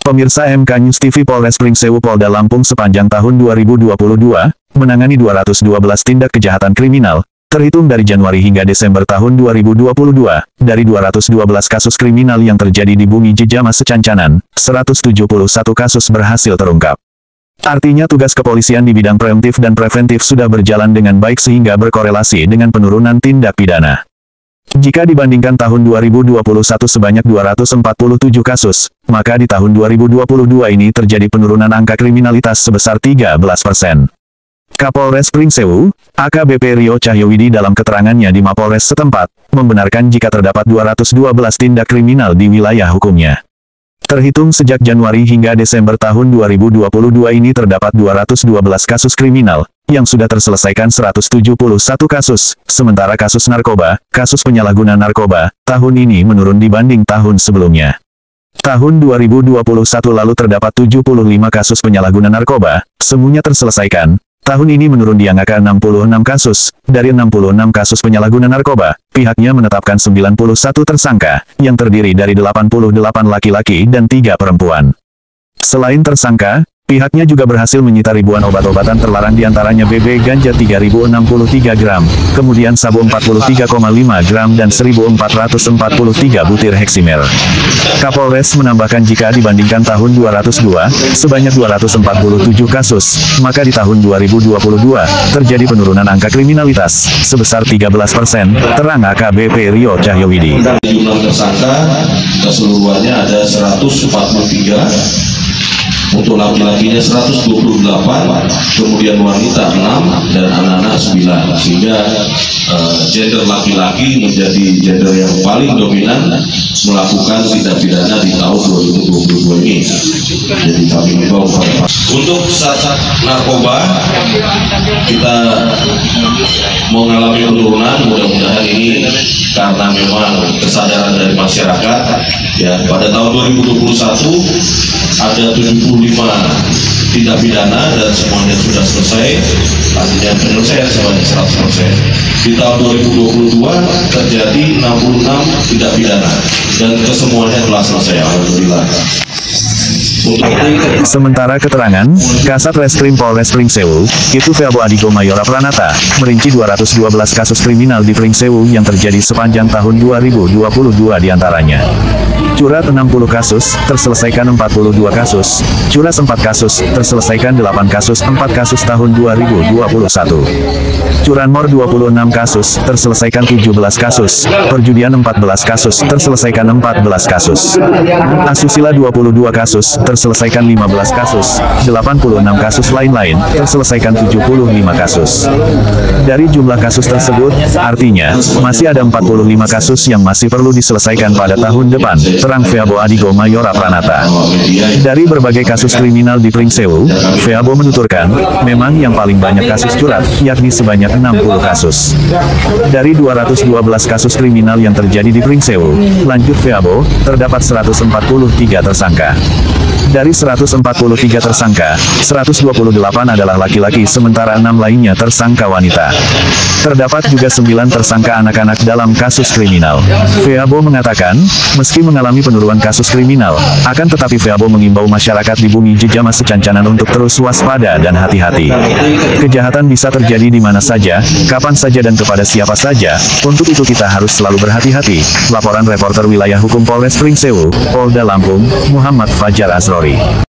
Pemirsa MK News TV, Polres Pringsewu Polda Lampung sepanjang tahun 2022, menangani 212 tindak kejahatan kriminal, terhitung dari Januari hingga Desember tahun 2022, dari 212 kasus kriminal yang terjadi di Bumi Jejama Secancanan, 171 kasus berhasil terungkap. Artinya tugas kepolisian di bidang preemptif dan preventif sudah berjalan dengan baik sehingga berkorelasi dengan penurunan tindak pidana. Jika dibandingkan tahun 2021 sebanyak 247 kasus, maka di tahun 2022 ini terjadi penurunan angka kriminalitas sebesar 13%. Kapolres Pringsewu, AKBP Rio Cahyowidi dalam keterangannya di Mapolres setempat, membenarkan jika terdapat 212 tindak kriminal di wilayah hukumnya. Terhitung sejak Januari hingga Desember tahun 2022 ini terdapat 212 kasus kriminal, yang sudah terselesaikan 171 kasus, sementara kasus narkoba, kasus penyalahgunaan narkoba, tahun ini menurun dibanding tahun sebelumnya. Tahun 2021 lalu terdapat 75 kasus penyalahgunaan narkoba, semuanya terselesaikan. Tahun ini menurun di angka 66 kasus. Dari 66 kasus penyalahgunaan narkoba, pihaknya menetapkan 91 tersangka, yang terdiri dari 88 laki-laki dan 3 perempuan. Selain tersangka, pihaknya juga berhasil menyita ribuan obat-obatan terlarang diantaranya BB ganja 3063 gram, kemudian sabu 43,5 gram dan 1443 butir heksimer. Kapolres menambahkan jika dibandingkan tahun 202, sebanyak 247 kasus, maka di tahun 2022, terjadi penurunan angka kriminalitas, sebesar 13%, terang AKBP Rio Cahyowidi. Jumlah tersangka keseluruhannya ada 143, untuk laki-lakinya 128, kemudian wanita 6, dan anak-anak 9, sehingga gender laki-laki menjadi gender yang paling dominan melakukan tindak pidana di tahun 2022 ini. Jadi kami himbau untuk saat narkoba kita mengalami penurunan, mudah-mudahan ini karena memang kesadaran dari masyarakat. Ya, pada tahun 2021 ada 75 tindak pidana dan semuanya sudah selesai, artinya penyelesaian sebanyak 100%. Di tahun 2022 terjadi 66 tindak pidana dan kesemuanya telah selesai, alhamdulillah. Sementara keterangan, Kasat Reskrim Polres Pringsewu, itu Feabo Adigo Mayora Pranata, merinci 212 kasus kriminal di Pringsewu yang terjadi sepanjang tahun 2022 diantaranya. Curat 60 kasus, terselesaikan 42 kasus, curas 4 kasus, terselesaikan 8 kasus, 4 kasus tahun 2021. Curanmor 26 kasus, terselesaikan 17 kasus, perjudian 14 kasus, terselesaikan 14 kasus. Asusila 22 kasus, terselesaikan 15 kasus, 86 kasus lain-lain, terselesaikan 75 kasus. Dari jumlah kasus tersebut, artinya, masih ada 45 kasus yang masih perlu diselesaikan pada tahun depan, terang Feabo Adigo Mayora Pranata. Dari berbagai kasus kriminal di Pringsewu, Feabo menuturkan, memang yang paling banyak kasus curat, yakni sebanyak 60 kasus. Dari 212 kasus kriminal yang terjadi di Pringsewu, lanjut Feabo, terdapat 143 tersangka. Dari 143 tersangka, 128 adalah laki-laki sementara 6 lainnya tersangka wanita. Terdapat juga 9 tersangka anak-anak dalam kasus kriminal. Feabo mengatakan, meski mengalami penurunan kasus kriminal, akan tetapi Feabo mengimbau masyarakat di Bumi Jejama Secancanan untuk terus waspada dan hati-hati. Kejahatan bisa terjadi di mana saja, kapan saja dan kepada siapa saja, untuk itu kita harus selalu berhati-hati. Laporan reporter wilayah hukum Polres Pringsewu, Polda Lampung, Muhammad Fajar Asrori.